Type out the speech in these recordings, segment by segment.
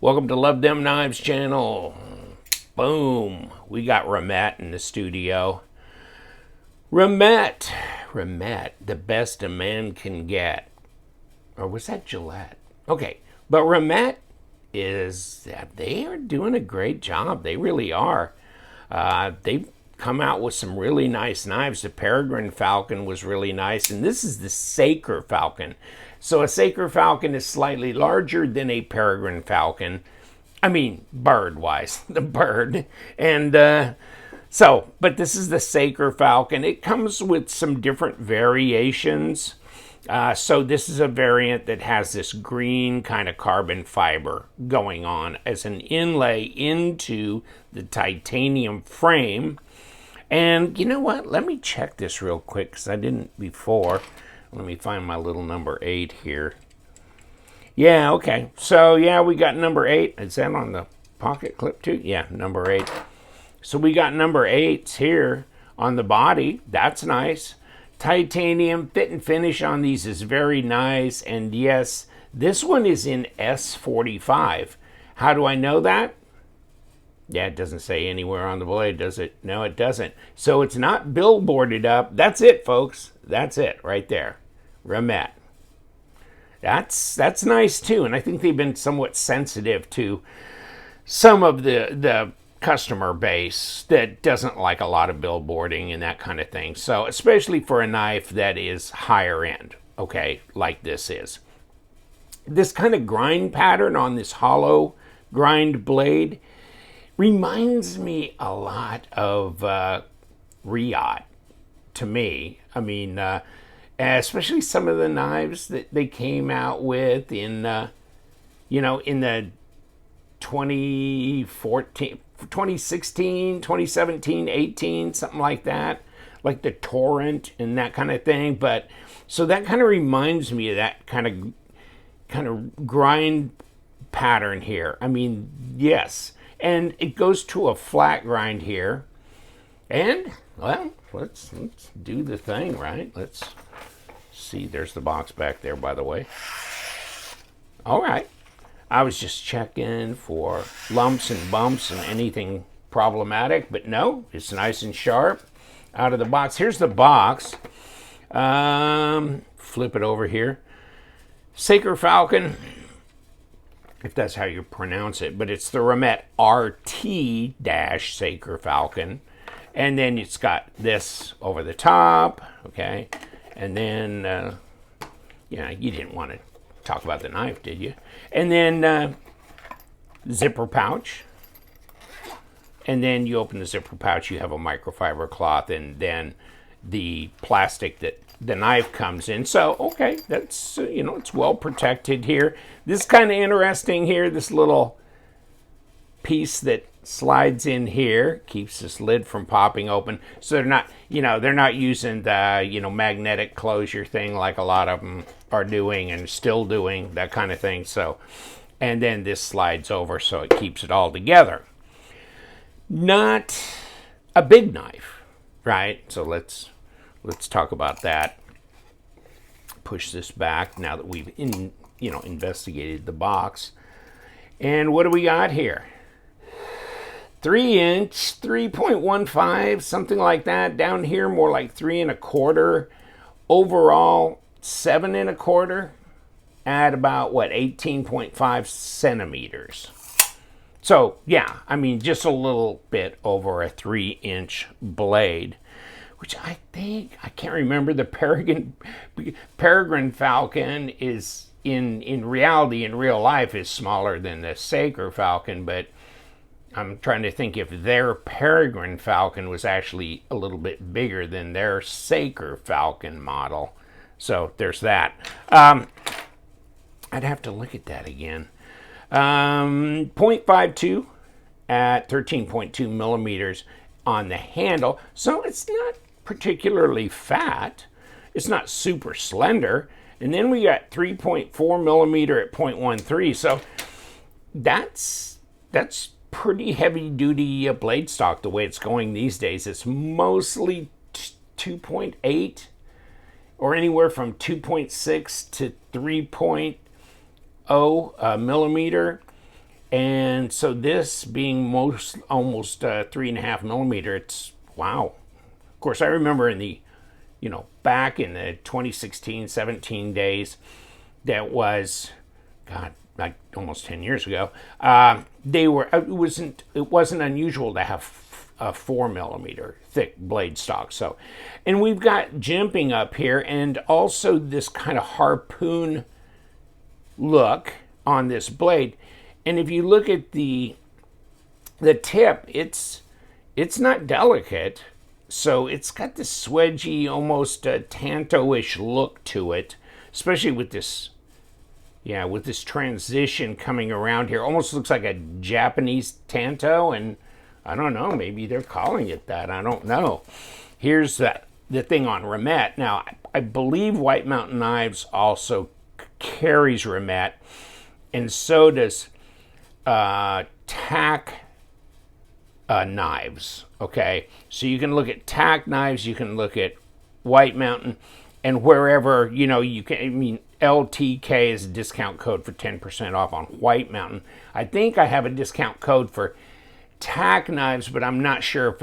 Welcome to Love Them Knives channel. Boom. We got Remette in the studio. Remette, the best a man can get. Or was that Gillette? Okay, but Remette they are doing a great job. They really are. They've come out with some really nice knives. The Peregrine Falcon was really nice, and this is the Saker Falcon. So a Saker Falcon is slightly larger than a Peregrine Falcon. I mean, bird-wise, the bird. And but this is the Saker Falcon. It comes with some different variations. So this is a variant that has this green kind of carbon fiber going on as an inlay into the titanium frame. And you know what? Let me check this real quick because I didn't before. Let me find my little number 8 here. Yeah, okay. So, yeah, we got number 8. Is that on the pocket clip too? Yeah, number 8. So we got number 8s here on the body. That's nice. Titanium fit and finish on these is very nice. And yes, this one is in S45. How do I know that? Yeah, it doesn't say anywhere on the blade, does it? No, it doesn't. So it's not billboarded up. That's it, folks. That's it right there. Remette. That's nice too, and I think they've been somewhat sensitive to some of the customer base that doesn't like a lot of billboarding and that kind of thing. So especially for a knife that is higher end, okay, like this is. This kind of grind pattern on this hollow grind blade reminds me a lot of Riot to me. I mean, especially some of the knives that they came out with in, in the 2014, 2016, 2017, 18, something like that, like the Torrent and that kind of thing. But so that kind of reminds me of that kind of grind pattern here. I mean, yes. And it goes to a flat grind here. And, well, let's do the thing, right? Let's see. There's the box back there, by the way. All right. I was just checking for lumps and bumps and anything problematic, but no, it's nice and sharp out of the box. Here's the box. Flip it over here. Saker Falcon, if that's how you pronounce it, but it's the Remette RT Saker Falcon. And then it's got this over the top, okay? And then, you didn't want to talk about the knife, did you? And then zipper pouch. And then you open the zipper pouch, you have a microfiber cloth, and then the plastic that the knife comes in. So, okay, that's, it's well protected here. This is kind of interesting here, this little piece that slides in here, keeps this lid from popping open. So they're not using the, magnetic closure thing like a lot of them are doing and still doing, that kind of thing. So, and then this slides over so it keeps it all together. Not a big knife, right? So let's talk about that. Push this back now that we've investigated the box. And what do we got here? 3-inch, 3.15, something like that. Down here, more like 3 1/4. Overall, 7 1/4 at about 18.5 centimeters. So yeah, I mean, just a little bit over a 3-inch blade, which I can't remember. The Peregrine Falcon is in reality, in real life, is smaller than the Saker Falcon, but I'm trying to think if their Peregrine Falcon was actually a little bit bigger than their Saker Falcon model. So there's that. I'd have to look at that again. 0.52 at 13.2 millimeters on the handle. So it's not particularly fat. It's not super slender. And then we got 3.4 millimeter at 0.13. So that's pretty heavy duty blade stock the way it's going these days. It's mostly 2.8 or anywhere from 2.6 to 3.0 millimeter. And so this being almost 3.5 millimeter, it's wow. Of course, I remember in the, back in the 2016-17 days, that was, God, like almost 10 years ago. It wasn't unusual to have a 4 millimeter thick blade stock. So, and we've got jimping up here, and also this kind of harpoon look on this blade. And if you look at the tip, it's not delicate, so it's got this swedgy, almost tanto-ish look to it, especially with this, with this transition coming around here. Almost looks like a Japanese tanto, and I don't know, maybe they're calling it that. I don't know. Here's the thing on Remette. Now, I believe White Mountain Knives also carries Remette, and so does tack knives. Okay, so you can look at tack knives, you can look at White Mountain, and wherever you can. I mean, LTK is a discount code for 10% off on White Mountain. I think I have a discount code for tack knives, but I'm not sure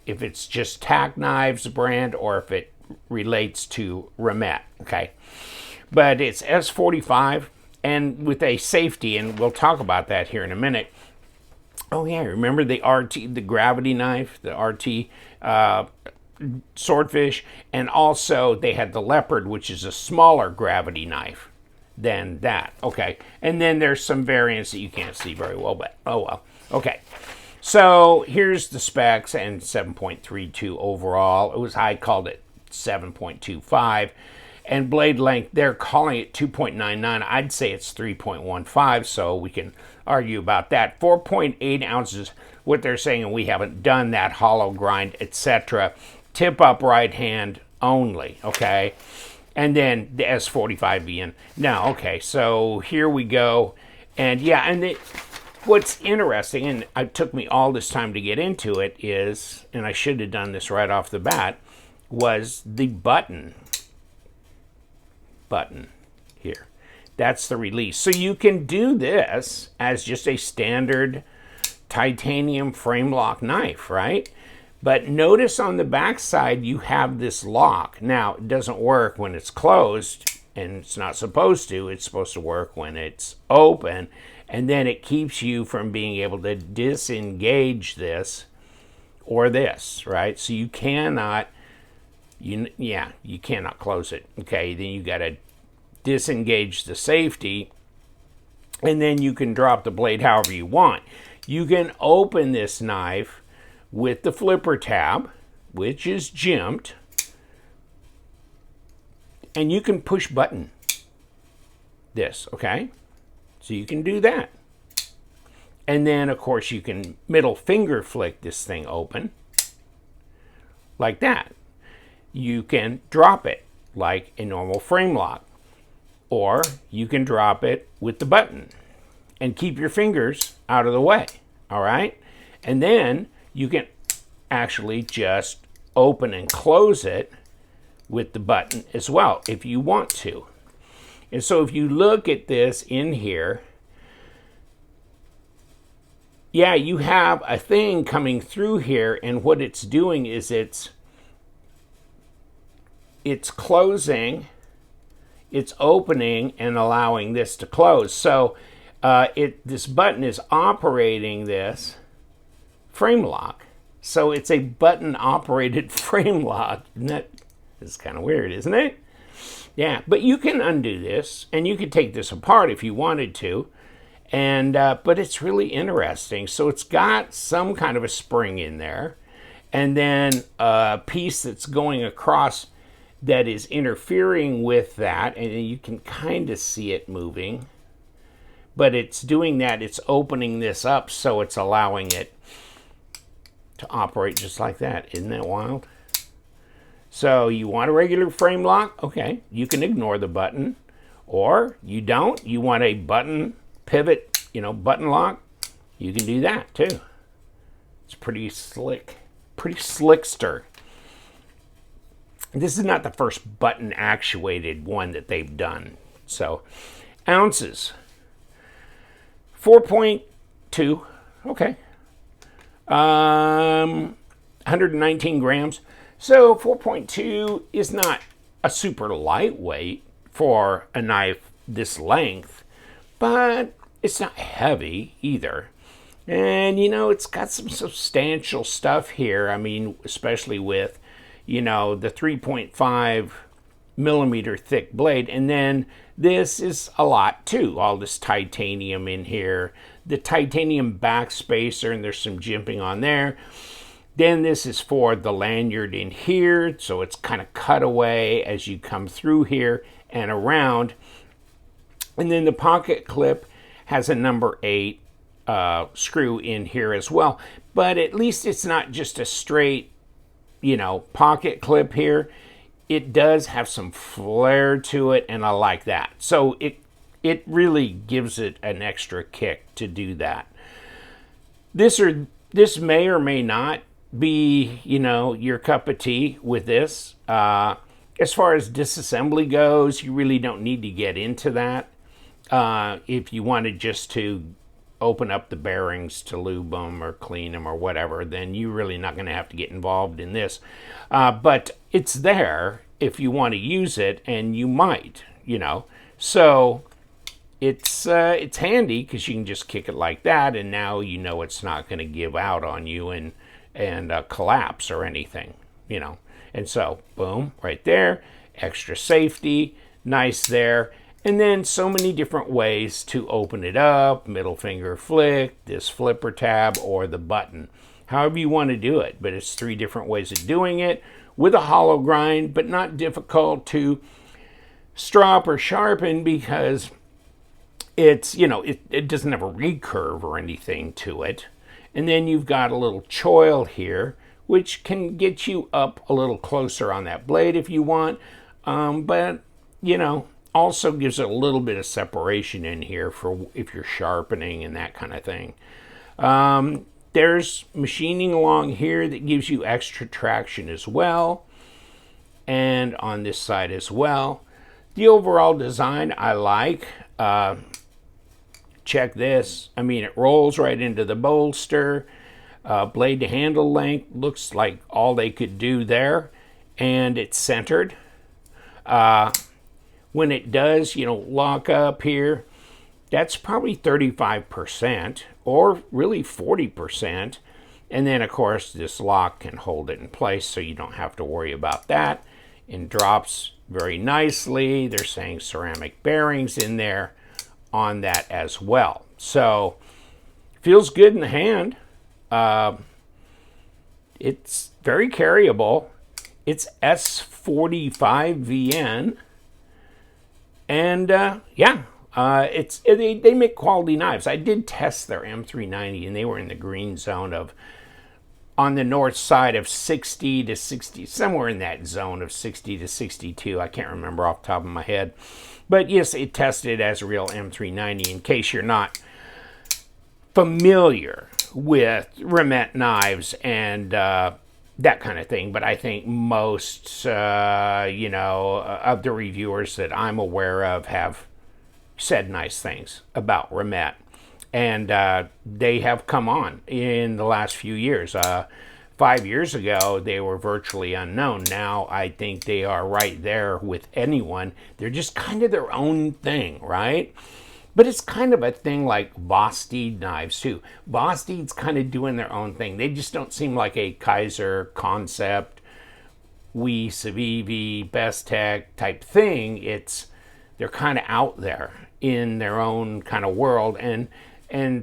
if it's just tack knives brand or if it relates to Remette. Okay, but it's S45 and with a safety, and we'll talk about that here in a minute. Oh yeah, remember the RT, the gravity knife, the RT swordfish, and also they had the leopard, which is a smaller gravity knife than that. Okay, and then there's some variants that you can't see very well, but oh well. Okay, so here's the specs, and 7.32 overall. I called it 7.25. And blade length, they're calling it 2.99. I'd say it's 3.15, so we can argue about that. 4.8 ounces, what they're saying, and we haven't done that, hollow grind, etc. Tip up right hand only, okay? And then the S45VN. Now, okay, so here we go. And yeah, and what's interesting, and it took me all this time to get into it, is, and I should have done this right off the bat, was the button here. That's the release. So you can do this as just a standard titanium frame lock knife, right? But notice on the back side you have this lock. Now, it doesn't work when it's closed, and it's not supposed to. It's supposed to work when it's open, and then it keeps you from being able to disengage this or this, right? So you cannot you cannot close it. Okay, then you got to disengage the safety, and then you can drop the blade however you want. You can open this knife with the flipper tab, which is jimped, and you can push button this, okay? So you can do that. And then, of course, you can middle finger flick this thing open like that. You can drop it like a normal frame lock, or you can drop it with the button and keep your fingers out of the way, all right? And then you can actually just open and close it with the button as well if you want to. And so if you look at this in here, yeah, you have a thing coming through here, and what it's doing is it's closing, it's opening, and allowing this to close. So this button is operating this frame lock. So it's a button-operated frame lock. That's kind of weird, isn't it? Yeah, but you can undo this, and you could take this apart if you wanted to. And but it's really interesting. So it's got some kind of a spring in there, and then a piece that's going across that is interfering with that, and you can kind of see it moving. But it's doing that, it's opening this up, so it's allowing it to operate just like that. Isn't that wild? So you want a regular frame lock? Okay, you can ignore the button. Or you don't, you want a button pivot, button lock, you can do that too. It's pretty slick, pretty slickster. This is not the first button actuated one that they've done. So ounces, 4.8 4.2. Okay. 119 grams. So 4.2 is not a super lightweight for a knife this length, but it's not heavy either. And, you know, it's got some substantial stuff here. I mean, especially with, you know, the 3.5 millimeter thick blade. And then this is a lot too. All this titanium in here. The titanium backspacer, and there's some jimping on there. Then this is for the lanyard in here. So it's kind of cut away as you come through here and around. And then the pocket clip has a number 8 screw in here as well. But at least it's not just a straight, you know, pocket clip here. It does have some flair to it, and I like that. So it really gives it an extra kick to do that. This may or may not be, you know, your cup of tea with this. As far as disassembly goes, you really don't need to get into that. If you wanted just to open up the bearings to lube them or clean them or whatever, then you're really not going to have to get involved in this. But it's there if you want to use it, and you might, you know. So it's handy because you can just kick it like that, and now you know it's not going to give out on you and collapse or anything, you know. And so, boom, right there, extra safety, nice there. And then so many different ways to open it up, middle finger flick, this flipper tab, or the button. However you want to do it, but it's 3 different ways of doing it with a hollow grind, but not difficult to strop or sharpen because it's, you know, it doesn't have a recurve or anything to it. And then you've got a little choil here, which can get you up a little closer on that blade if you want, but, you know, also gives it a little bit of separation in here for if you're sharpening and that kind of thing. There's machining along here that gives you extra traction as well, and on this side as well. The overall design I like. Check this. I mean, it rolls right into the bolster. Blade to handle length looks like all they could do there, and it's centered. When it does, you know, lock up here, that's probably 35% or really 40%. And then, of course, this lock can hold it in place so you don't have to worry about that. It drops very nicely. They're saying ceramic bearings in there on that as well. So, feels good in the hand. It's very carryable. It's S45VN. And yeah, they make quality knives. I did test their M390, and they were in the green zone of, on the north side of 60 to 60, somewhere in that zone of 60 to 62. I can't remember off the top of my head. But yes, it tested as a real M390 in case you're not familiar with Remette knives and that kind of thing. But I think most, you know, of the reviewers that I'm aware of have said nice things about Remette. And they have come on in the last few years. 5 years ago, they were virtually unknown. Now, I think they are right there with anyone. They're just kind of their own thing, right? But it's kind of a thing like Vosteed knives, too. Vosteed's kind of doing their own thing. They just don't seem like a Kaiser Concept, Civivi, Bestech type thing. They're kind of out there in their own kind of world. And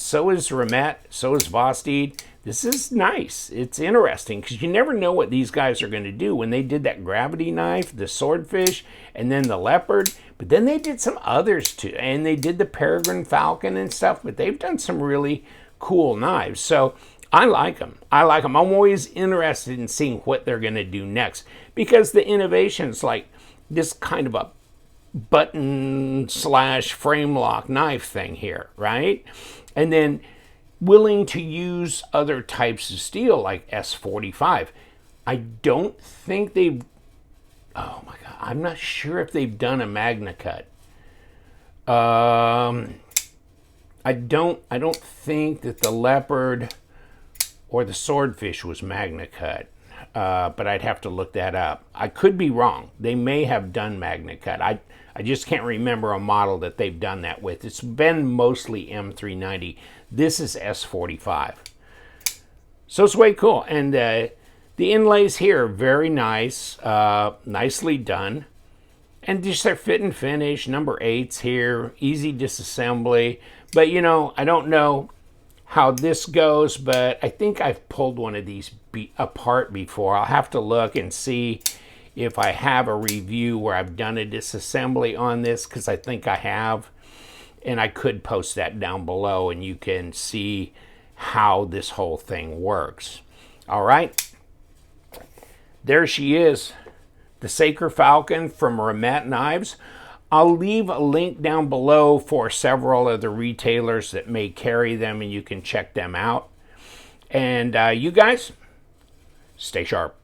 so is Remette, so is Vosteed. This is nice. It's interesting because you never know what these guys are going to do. When they did that gravity knife, the swordfish, and then the leopard, but then they did some others too. And they did the Peregrine Falcon and stuff, but they've done some really cool knives. So I like them. I'm always interested in seeing what they're going to do next because the innovations like this kind of a button / frame lock knife thing here, right? And then willing to use other types of steel like S45. I don't think they've, oh my God, I'm not sure if they've done a Magna Cut. I don't think that the leopard or the swordfish was magna cut, but I'd have to look that up. I could be wrong. They may have done magna cut. I just can't remember a model that they've done that with. It's been mostly M390. This is S45. So it's way cool. And the inlays here are very nice, nicely done. And just their fit and finish, number 8's here, easy disassembly. But you know, I don't know how this goes, but I think I've pulled one of these apart before. I'll have to look and see if I have a review where I've done a disassembly on this, because I think I have. And I could post that down below and you can see how this whole thing works. All right. There she is. The Saker Falcon from Remette Knives. I'll leave a link down below for several of the retailers that may carry them, and you can check them out. And you guys, stay sharp.